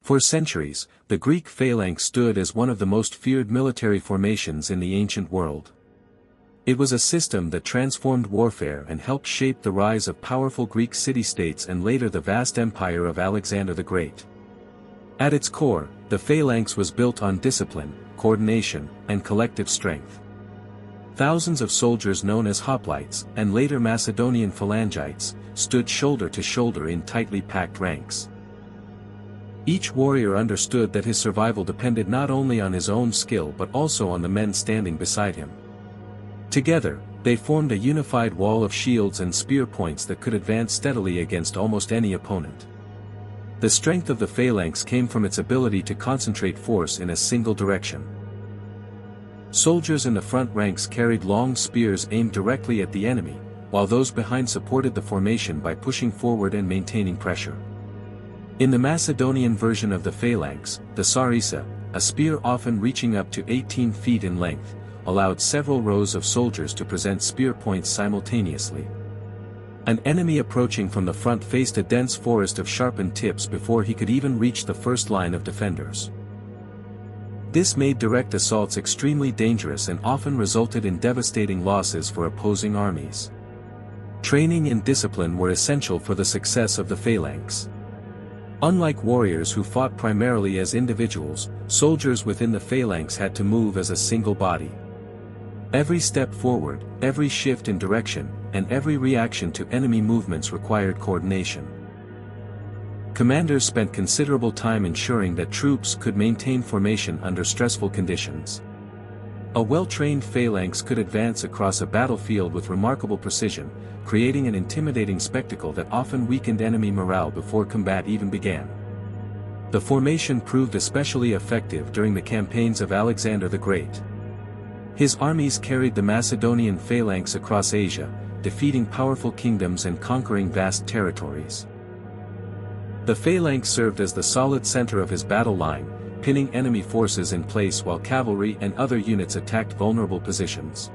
For centuries, the Greek phalanx stood as one of the most feared military formations in the ancient world. It was a system that transformed warfare and helped shape the rise of powerful Greek city-states and later the vast empire of Alexander the Great. At its core, the phalanx was built on discipline, coordination, and collective strength. Thousands of soldiers known as hoplites, and later Macedonian phalangites, stood shoulder to shoulder in tightly packed ranks. Each warrior understood that his survival depended not only on his own skill but also on the men standing beside him. Together, they formed a unified wall of shields and spear points that could advance steadily against almost any opponent. The strength of the phalanx came from its ability to concentrate force in a single direction. Soldiers in the front ranks carried long spears aimed directly at the enemy, while those behind supported the formation by pushing forward and maintaining pressure. In the Macedonian version of the phalanx, the sarissa, a spear often reaching up to 18 feet in length, allowed several rows of soldiers to present spear points simultaneously. An enemy approaching from the front faced a dense forest of sharpened tips before he could even reach the first line of defenders. This made direct assaults extremely dangerous and often resulted in devastating losses for opposing armies. Training and discipline were essential for the success of the phalanx. Unlike warriors who fought primarily as individuals, soldiers within the phalanx had to move as a single body. Every step forward, every shift in direction, and every reaction to enemy movements required coordination. Commanders spent considerable time ensuring that troops could maintain formation under stressful conditions. A well-trained phalanx could advance across a battlefield with remarkable precision, creating an intimidating spectacle that often weakened enemy morale before combat even began. The formation proved especially effective during the campaigns of Alexander the Great. His armies carried the Macedonian phalanx across Asia, defeating powerful kingdoms and conquering vast territories. The phalanx served as the solid center of his battle line, pinning enemy forces in place while cavalry and other units attacked vulnerable positions.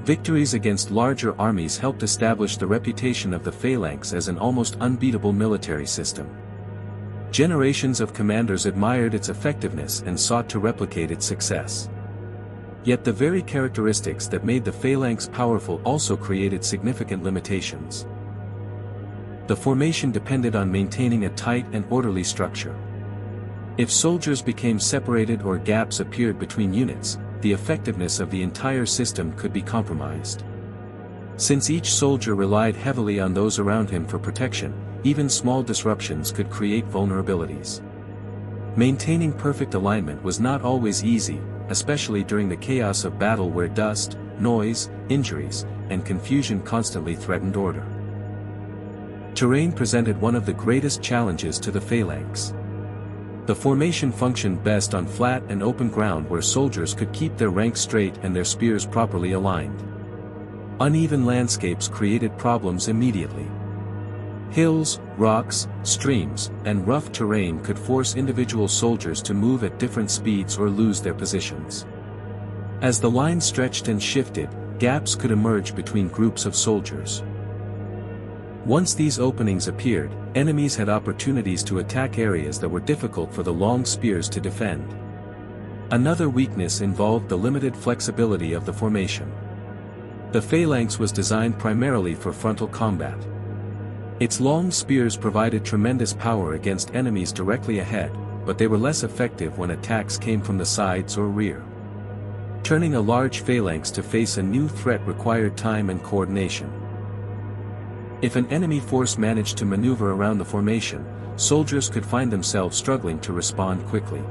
Victories against larger armies helped establish the reputation of the phalanx as an almost unbeatable military system. Generations of commanders admired its effectiveness and sought to replicate its success. Yet the very characteristics that made the phalanx powerful also created significant limitations. The formation depended on maintaining a tight and orderly structure. If soldiers became separated or gaps appeared between units, the effectiveness of the entire system could be compromised. Since each soldier relied heavily on those around him for protection, even small disruptions could create vulnerabilities. Maintaining perfect alignment was not always easy, especially during the chaos of battle where dust, noise, injuries, and confusion constantly threatened order. Terrain presented one of the greatest challenges to the phalanx. The formation functioned best on flat and open ground where soldiers could keep their ranks straight and their spears properly aligned. Uneven landscapes created problems immediately. Hills, rocks, streams, and rough terrain could force individual soldiers to move at different speeds or lose their positions. As the line stretched and shifted, gaps could emerge between groups of soldiers. Once these openings appeared, enemies had opportunities to attack areas that were difficult for the long spears to defend. Another weakness involved the limited flexibility of the formation. The phalanx was designed primarily for frontal combat. Its long spears provided tremendous power against enemies directly ahead, but they were less effective when attacks came from the sides or rear. Turning a large phalanx to face a new threat required time and coordination. If an enemy force managed to maneuver around the formation, soldiers could find themselves struggling to respond quickly.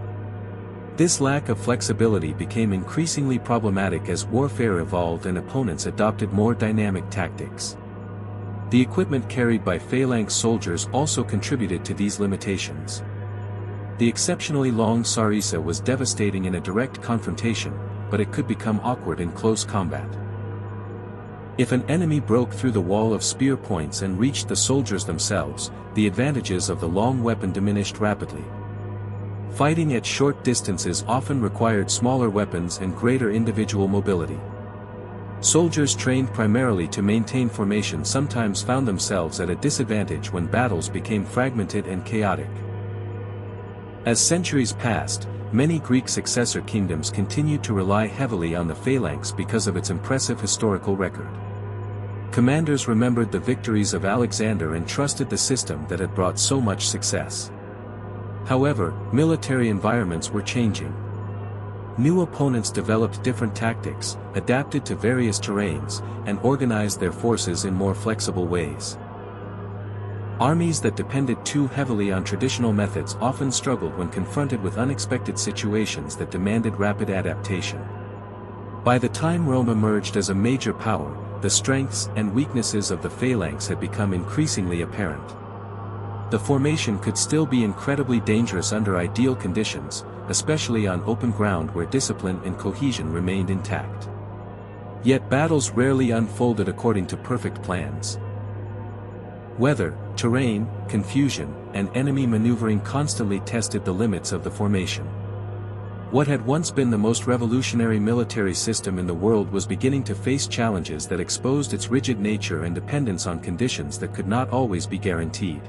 This lack of flexibility became increasingly problematic as warfare evolved and opponents adopted more dynamic tactics. The equipment carried by phalanx soldiers also contributed to these limitations. The exceptionally long sarissa was devastating in a direct confrontation, but it could become awkward in close combat. If an enemy broke through the wall of spear points and reached the soldiers themselves, the advantages of the long weapon diminished rapidly. Fighting at short distances often required smaller weapons and greater individual mobility. Soldiers trained primarily to maintain formation sometimes found themselves at a disadvantage when battles became fragmented and chaotic. As centuries passed, many Greek successor kingdoms continued to rely heavily on the phalanx because of its impressive historical record. Commanders remembered the victories of Alexander and trusted the system that had brought so much success. However, military environments were changing. New opponents developed different tactics, adapted to various terrains, and organized their forces in more flexible ways. Armies that depended too heavily on traditional methods often struggled when confronted with unexpected situations that demanded rapid adaptation. By the time Rome emerged as a major power, the strengths and weaknesses of the phalanx had become increasingly apparent. The formation could still be incredibly dangerous under ideal conditions, especially on open ground where discipline and cohesion remained intact. Yet battles rarely unfolded according to perfect plans. Weather, terrain, confusion, and enemy maneuvering constantly tested the limits of the formation. What had once been the most revolutionary military system in the world was beginning to face challenges that exposed its rigid nature and dependence on conditions that could not always be guaranteed.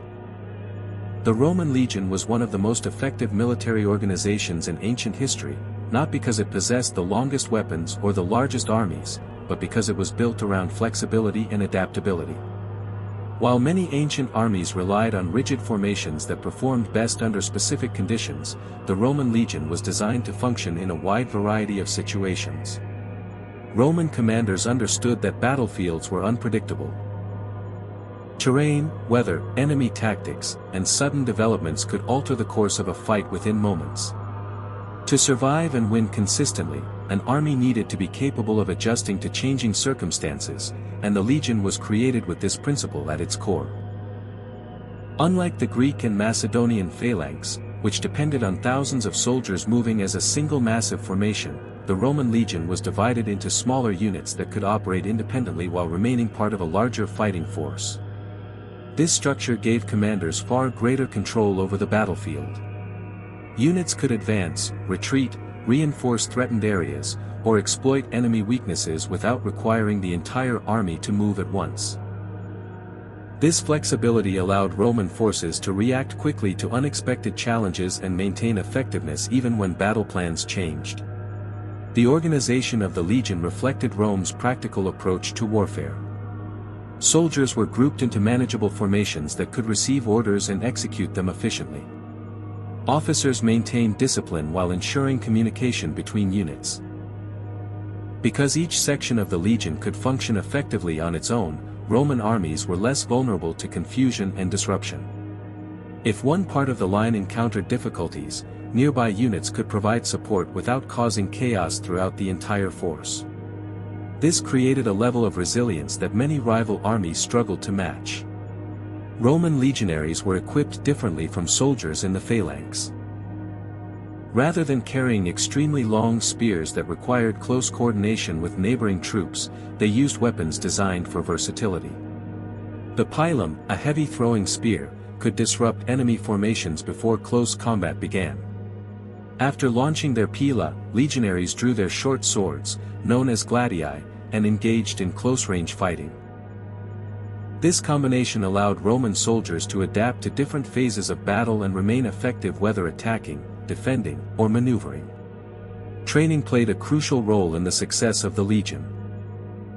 The Roman legion was one of the most effective military organizations in ancient history, not because it possessed the longest weapons or the largest armies, but because it was built around flexibility and adaptability. While many ancient armies relied on rigid formations that performed best under specific conditions, the Roman legion was designed to function in a wide variety of situations. Roman commanders understood that battlefields were unpredictable. Terrain, weather, enemy tactics, and sudden developments could alter the course of a fight within moments. To survive and win consistently, an army needed to be capable of adjusting to changing circumstances, and the legion was created with this principle at its core. Unlike the Greek and Macedonian phalanx, which depended on thousands of soldiers moving as a single massive formation, the Roman legion was divided into smaller units that could operate independently while remaining part of a larger fighting force. This structure gave commanders far greater control over the battlefield. Units could advance, retreat, reinforce threatened areas, or exploit enemy weaknesses without requiring the entire army to move at once. This flexibility allowed Roman forces to react quickly to unexpected challenges and maintain effectiveness even when battle plans changed. The organization of the legion reflected Rome's practical approach to warfare. Soldiers were grouped into manageable formations that could receive orders and execute them efficiently. Officers maintained discipline while ensuring communication between units. Because each section of the legion could function effectively on its own, Roman armies were less vulnerable to confusion and disruption. If one part of the line encountered difficulties, nearby units could provide support without causing chaos throughout the entire force. This created a level of resilience that many rival armies struggled to match. Roman legionaries were equipped differently from soldiers in the phalanx. Rather than carrying extremely long spears that required close coordination with neighboring troops, they used weapons designed for versatility. The pilum, a heavy throwing spear, could disrupt enemy formations before close combat began. After launching their pila, legionaries drew their short swords, known as gladii, and engaged in close-range fighting. This combination allowed Roman soldiers to adapt to different phases of battle and remain effective whether attacking, defending, or maneuvering. Training played a crucial role in the success of the legion.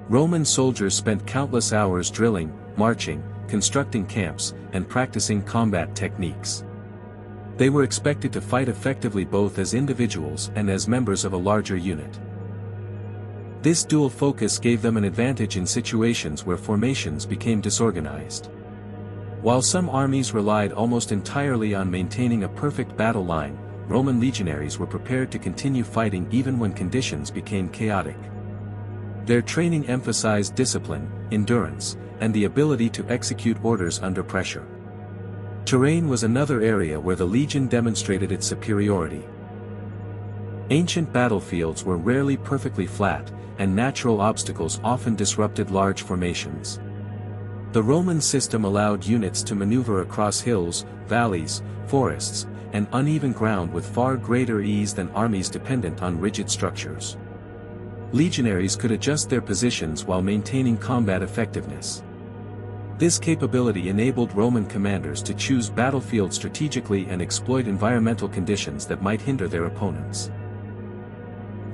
Roman soldiers spent countless hours drilling, marching, constructing camps, and practicing combat techniques. They were expected to fight effectively both as individuals and as members of a larger unit. This dual focus gave them an advantage in situations where formations became disorganized. While some armies relied almost entirely on maintaining a perfect battle line, Roman legionaries were prepared to continue fighting even when conditions became chaotic. Their training emphasized discipline, endurance, and the ability to execute orders under pressure. Terrain was another area where the legion demonstrated its superiority. Ancient battlefields were rarely perfectly flat, and natural obstacles often disrupted large formations. The Roman system allowed units to maneuver across hills, valleys, forests, and uneven ground with far greater ease than armies dependent on rigid structures. Legionaries could adjust their positions while maintaining combat effectiveness. This capability enabled Roman commanders to choose battlefields strategically and exploit environmental conditions that might hinder their opponents.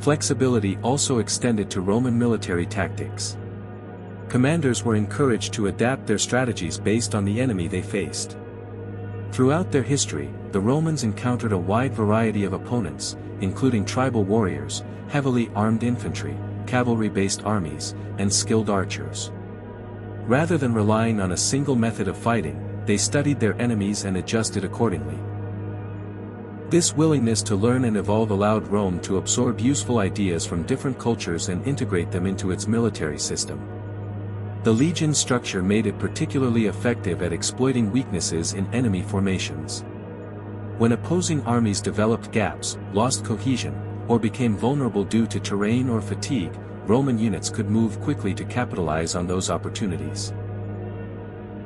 Flexibility also extended to Roman military tactics. Commanders were encouraged to adapt their strategies based on the enemy they faced. Throughout their history, the Romans encountered a wide variety of opponents, including tribal warriors, heavily armed infantry, cavalry-based armies, and skilled archers. Rather than relying on a single method of fighting, they studied their enemies and adjusted accordingly. This willingness to learn and evolve allowed Rome to absorb useful ideas from different cultures and integrate them into its military system. The legion structure made it particularly effective at exploiting weaknesses in enemy formations. When opposing armies developed gaps, lost cohesion, or became vulnerable due to terrain or fatigue, Roman units could move quickly to capitalize on those opportunities.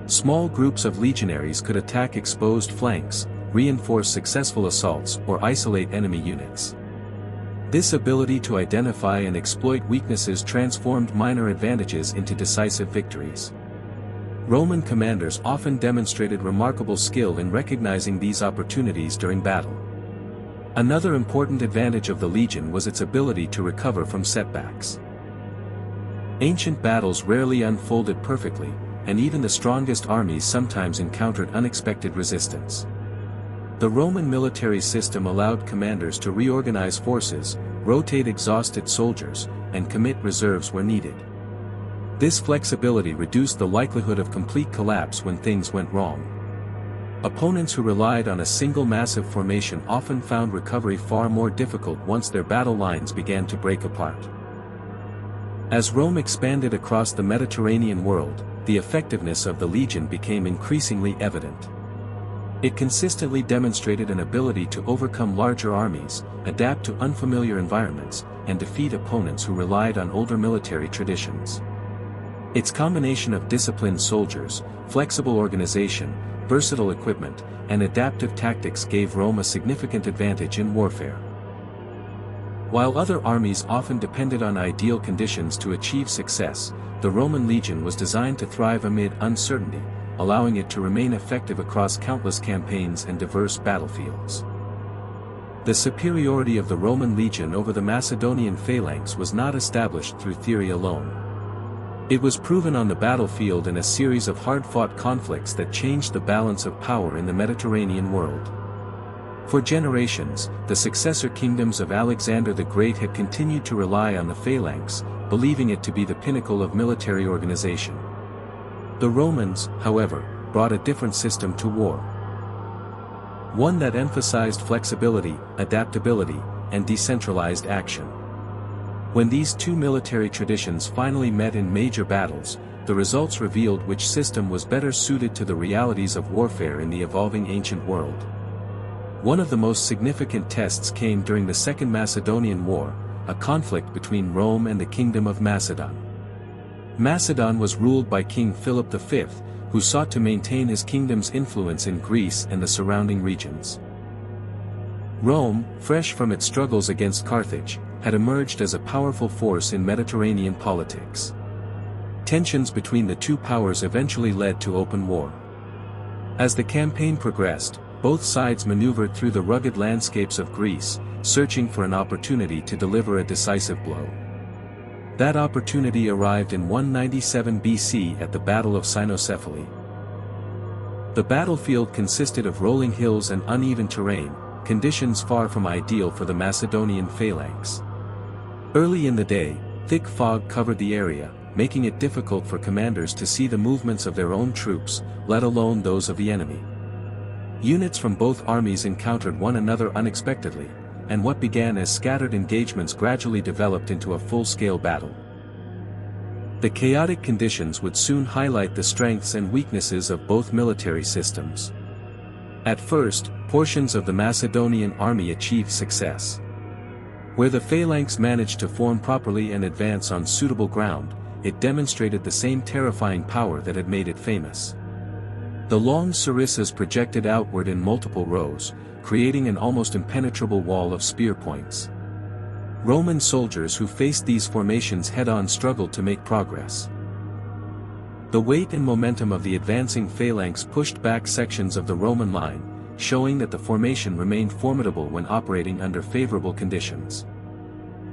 Small groups of legionaries could attack exposed flanks, reinforce successful assaults, or isolate enemy units. This ability to identify and exploit weaknesses transformed minor advantages into decisive victories. Roman commanders often demonstrated remarkable skill in recognizing these opportunities during battle. Another important advantage of the legion was its ability to recover from setbacks. Ancient battles rarely unfolded perfectly, and even the strongest armies sometimes encountered unexpected resistance. The Roman military system allowed commanders to reorganize forces, rotate exhausted soldiers, and commit reserves where needed. This flexibility reduced the likelihood of complete collapse when things went wrong. Opponents who relied on a single massive formation often found recovery far more difficult once their battle lines began to break apart. As Rome expanded across the Mediterranean world, the effectiveness of the legion became increasingly evident. It consistently demonstrated an ability to overcome larger armies, adapt to unfamiliar environments, and defeat opponents who relied on older military traditions. Its combination of disciplined soldiers, flexible organization, versatile equipment, and adaptive tactics gave Rome a significant advantage in warfare. While other armies often depended on ideal conditions to achieve success, the Roman legion was designed to thrive amid uncertainty, allowing it to remain effective across countless campaigns and diverse battlefields. The superiority of the Roman legion over the Macedonian phalanx was not established through theory alone. It was proven on the battlefield in a series of hard-fought conflicts that changed the balance of power in the Mediterranean world. For generations, the successor kingdoms of Alexander the Great had continued to rely on the phalanx, believing it to be the pinnacle of military organization. The Romans, however, brought a different system to war. One that emphasized flexibility, adaptability, and decentralized action. When these two military traditions finally met in major battles, the results revealed which system was better suited to the realities of warfare in the evolving ancient world. One of the most significant tests came during the Second Macedonian War, a conflict between Rome and the Kingdom of Macedon. Macedon was ruled by King Philip V, who sought to maintain his kingdom's influence in Greece and the surrounding regions. Rome, fresh from its struggles against Carthage, had emerged as a powerful force in Mediterranean politics. Tensions between the two powers eventually led to open war. As the campaign progressed, both sides maneuvered through the rugged landscapes of Greece, searching for an opportunity to deliver a decisive blow. That opportunity arrived in 197 BC at the Battle of Cynoscephalae. The battlefield consisted of rolling hills and uneven terrain, conditions far from ideal for the Macedonian phalanx. Early in the day, thick fog covered the area, making it difficult for commanders to see the movements of their own troops, let alone those of the enemy. Units from both armies encountered one another unexpectedly, and what began as scattered engagements gradually developed into a full-scale battle. The chaotic conditions would soon highlight the strengths and weaknesses of both military systems. At first, portions of the Macedonian army achieved success. Where the phalanx managed to form properly and advance on suitable ground, it demonstrated the same terrifying power that had made it famous. The long sarissas projected outward in multiple rows, creating an almost impenetrable wall of spear points. Roman soldiers who faced these formations head-on struggled to make progress. The weight and momentum of the advancing phalanx pushed back sections of the Roman line, showing that the formation remained formidable when operating under favorable conditions.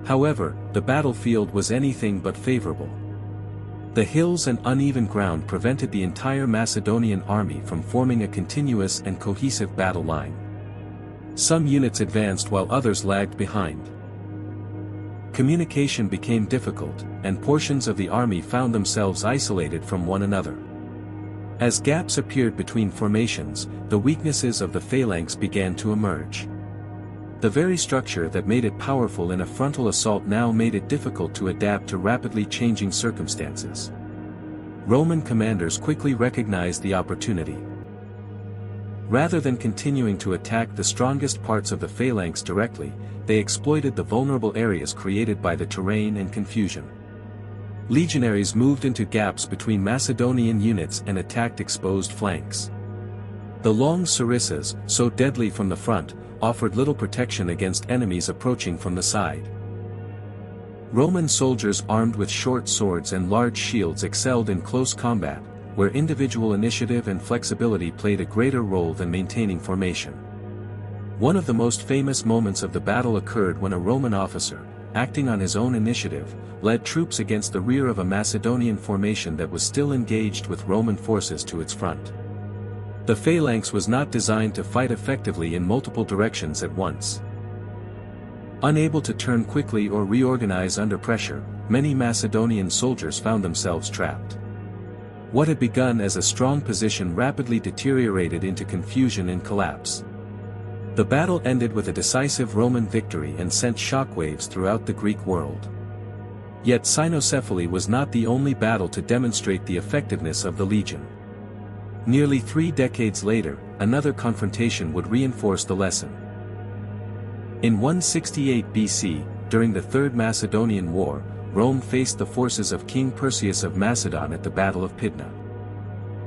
However, the battlefield was anything but favorable. The hills and uneven ground prevented the entire Macedonian army from forming a continuous and cohesive battle line. Some units advanced while others lagged behind. Communication became difficult, and portions of the army found themselves isolated from one another. As gaps appeared between formations, the weaknesses of the phalanx began to emerge. The very structure that made it powerful in a frontal assault now made it difficult to adapt to rapidly changing circumstances. Roman commanders quickly recognized the opportunity. Rather than continuing to attack the strongest parts of the phalanx directly, they exploited the vulnerable areas created by the terrain and confusion. Legionaries moved into gaps between Macedonian units and attacked exposed flanks. The long sarissas, so deadly from the front, offered little protection against enemies approaching from the side. Roman soldiers armed with short swords and large shields excelled in close combat, where individual initiative and flexibility played a greater role than maintaining formation. One of the most famous moments of the battle occurred when a Roman officer, acting on his own initiative, led troops against the rear of a Macedonian formation that was still engaged with Roman forces to its front. The phalanx was not designed to fight effectively in multiple directions at once. Unable to turn quickly or reorganize under pressure, many Macedonian soldiers found themselves trapped. What had begun as a strong position rapidly deteriorated into confusion and collapse. The battle ended with a decisive Roman victory and sent shockwaves throughout the Greek world. Yet Cynoscephalae was not the only battle to demonstrate the effectiveness of the legion. Nearly 3 decades later, another confrontation would reinforce the lesson. In 168 BC, during the Third Macedonian War, Rome faced the forces of King Perseus of Macedon at the Battle of Pydna.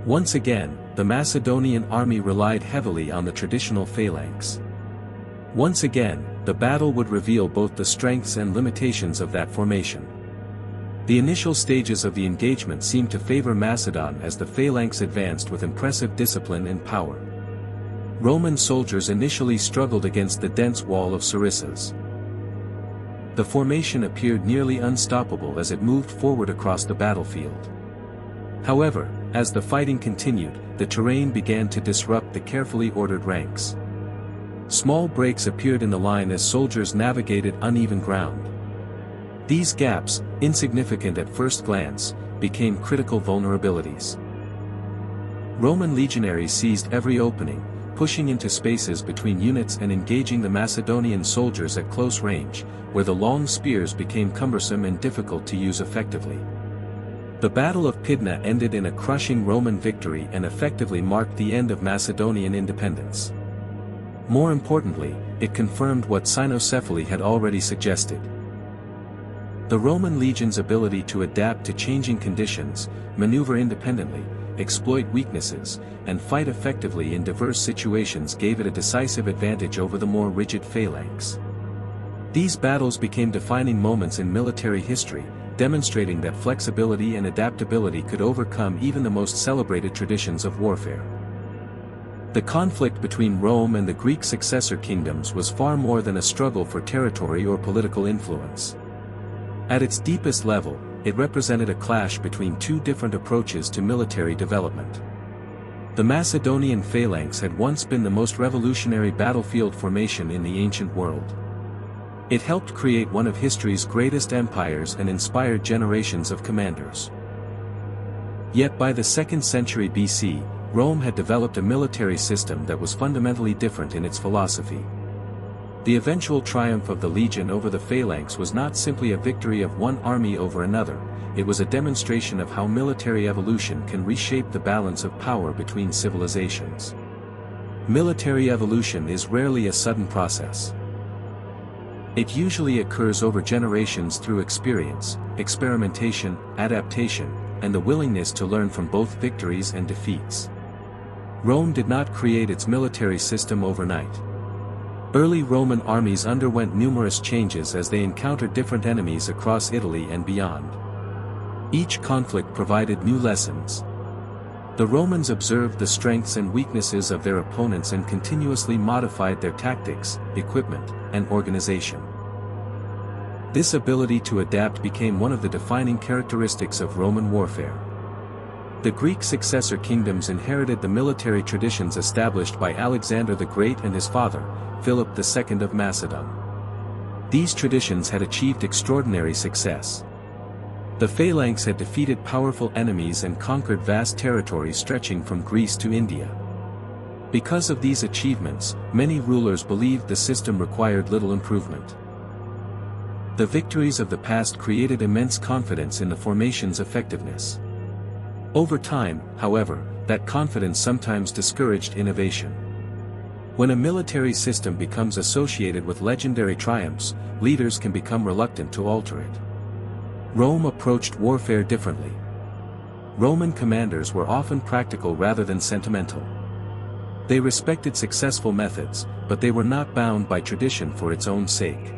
Once again, the Macedonian army relied heavily on the traditional phalanx. Once again, the battle would reveal both the strengths and limitations of that formation. The initial stages of the engagement seemed to favor Macedon as the phalanx advanced with impressive discipline and power. Roman soldiers initially struggled against the dense wall of sarissas. The formation appeared nearly unstoppable as it moved forward across the battlefield. However, as the fighting continued, the terrain began to disrupt the carefully ordered ranks. Small breaks appeared in the line as soldiers navigated uneven ground. These gaps, insignificant at first glance, became critical vulnerabilities. Roman legionaries seized every opening, pushing into spaces between units and engaging the Macedonian soldiers at close range, where the long spears became cumbersome and difficult to use effectively. The Battle of Pydna ended in a crushing Roman victory and effectively marked the end of Macedonian independence. More importantly, it confirmed what Cynoscephalae had already suggested. The Roman legion's ability to adapt to changing conditions, maneuver independently, exploit weaknesses, and fight effectively in diverse situations gave it a decisive advantage over the more rigid phalanx. These battles became defining moments in military history, demonstrating that flexibility and adaptability could overcome even the most celebrated traditions of warfare. The conflict between Rome and the Greek successor kingdoms was far more than a struggle for territory or political influence. At its deepest level, it represented a clash between two different approaches to military development. The Macedonian phalanx had once been the most revolutionary battlefield formation in the ancient world. It helped create one of history's greatest empires and inspired generations of commanders. Yet by the 2nd century BC, Rome had developed a military system that was fundamentally different in its philosophy. The eventual triumph of the legion over the phalanx was not simply a victory of one army over another, it was a demonstration of how military evolution can reshape the balance of power between civilizations. Military evolution is rarely a sudden process. It usually occurs over generations through experience, experimentation, adaptation, and the willingness to learn from both victories and defeats. Rome did not create its military system overnight. Early Roman armies underwent numerous changes as they encountered different enemies across Italy and beyond. Each conflict provided new lessons. The Romans observed the strengths and weaknesses of their opponents and continuously modified their tactics, equipment, and organization. This ability to adapt became one of the defining characteristics of Roman warfare. The Greek successor kingdoms inherited the military traditions established by Alexander the Great and his father, Philip II of Macedon. These traditions had achieved extraordinary success. The Phalanx had defeated powerful enemies and conquered vast territories stretching from Greece to India. Because of these achievements, many rulers believed the system required little improvement. The victories of the past created immense confidence in the formation's effectiveness. Over time, however, that confidence sometimes discouraged innovation. When a military system becomes associated with legendary triumphs, leaders can become reluctant to alter it. Rome approached warfare differently. Roman commanders were often practical rather than sentimental. They respected successful methods, but they were not bound by tradition for its own sake.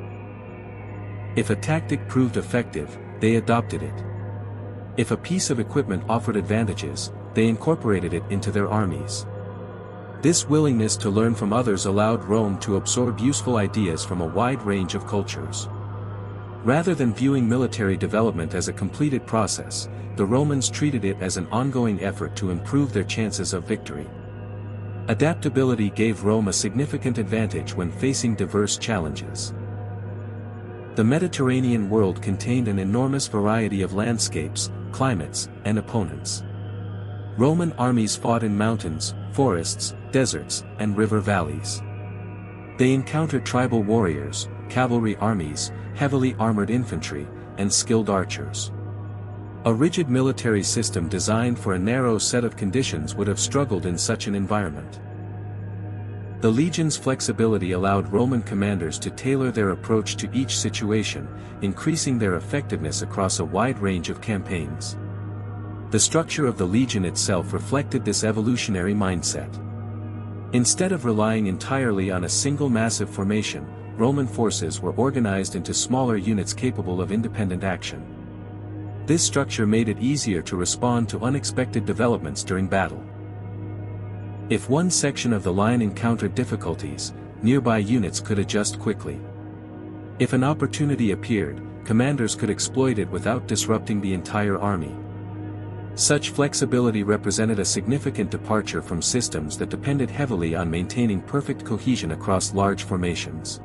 If a tactic proved effective, they adopted it. If a piece of equipment offered advantages, they incorporated it into their armies. This willingness to learn from others allowed Rome to absorb useful ideas from a wide range of cultures. Rather than viewing military development as a completed process, the Romans treated it as an ongoing effort to improve their chances of victory. Adaptability gave Rome a significant advantage when facing diverse challenges. The Mediterranean world contained an enormous variety of landscapes, climates, and opponents. Roman armies fought in mountains, forests, deserts, and river valleys. They encountered tribal warriors, cavalry armies, heavily armored infantry, and skilled archers. A rigid military system designed for a narrow set of conditions would have struggled in such an environment. The legion's flexibility allowed Roman commanders to tailor their approach to each situation, increasing their effectiveness across a wide range of campaigns. The structure of the legion itself reflected this evolutionary mindset. Instead of relying entirely on a single massive formation, Roman forces were organized into smaller units capable of independent action. This structure made it easier to respond to unexpected developments during battle. If one section of the line encountered difficulties, nearby units could adjust quickly. If an opportunity appeared, commanders could exploit it without disrupting the entire army. Such flexibility represented a significant departure from systems that depended heavily on maintaining perfect cohesion across large formations.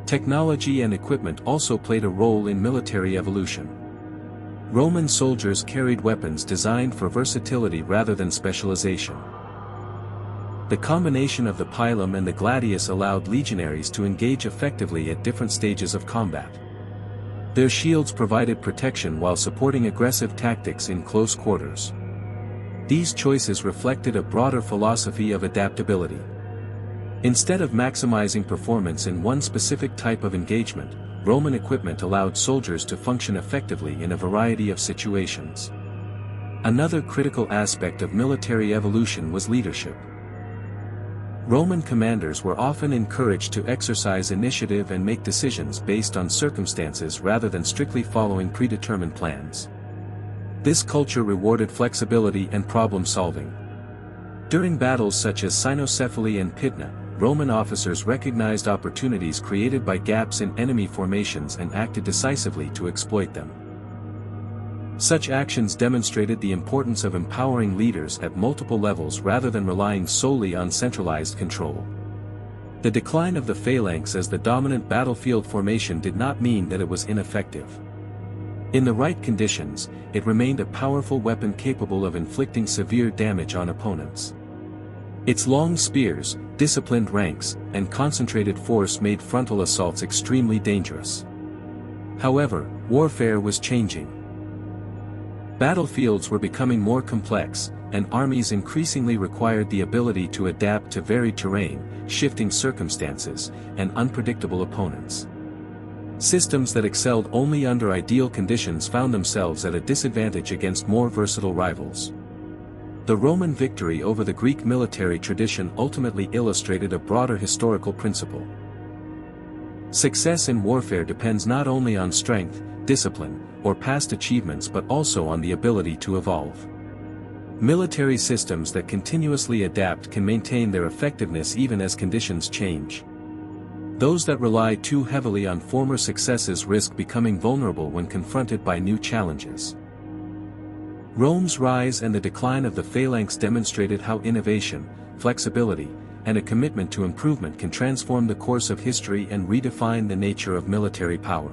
Technology and equipment also played a role in military evolution. Roman soldiers carried weapons designed for versatility rather than specialization. The combination of the pilum and the gladius allowed legionaries to engage effectively at different stages of combat. Their shields provided protection while supporting aggressive tactics in close quarters. These choices reflected a broader philosophy of adaptability. Instead of maximizing performance in one specific type of engagement, Roman equipment allowed soldiers to function effectively in a variety of situations. Another critical aspect of military evolution was leadership. Roman commanders were often encouraged to exercise initiative and make decisions based on circumstances rather than strictly following predetermined plans. This culture rewarded flexibility and problem-solving. During battles such as Cynoscephalae and Pydna, Roman officers recognized opportunities created by gaps in enemy formations and acted decisively to exploit them. Such actions demonstrated the importance of empowering leaders at multiple levels rather than relying solely on centralized control. The decline of the phalanx as the dominant battlefield formation did not mean that it was ineffective. In the right conditions, it remained a powerful weapon capable of inflicting severe damage on opponents. Its long spears, disciplined ranks, and concentrated force made frontal assaults extremely dangerous. However, warfare was changing. Battlefields were becoming more complex, and armies increasingly required the ability to adapt to varied terrain, shifting circumstances, and unpredictable opponents. Systems that excelled only under ideal conditions found themselves at a disadvantage against more versatile rivals. The Roman victory over the Greek military tradition ultimately illustrated a broader historical principle. Success in warfare depends not only on strength, discipline, or past achievements but also on the ability to evolve. Military systems that continuously adapt can maintain their effectiveness even as conditions change. Those that rely too heavily on former successes risk becoming vulnerable when confronted by new challenges. Rome's rise and the decline of the Phalanx demonstrated how innovation, flexibility, and a commitment to improvement can transform the course of history and redefine the nature of military power.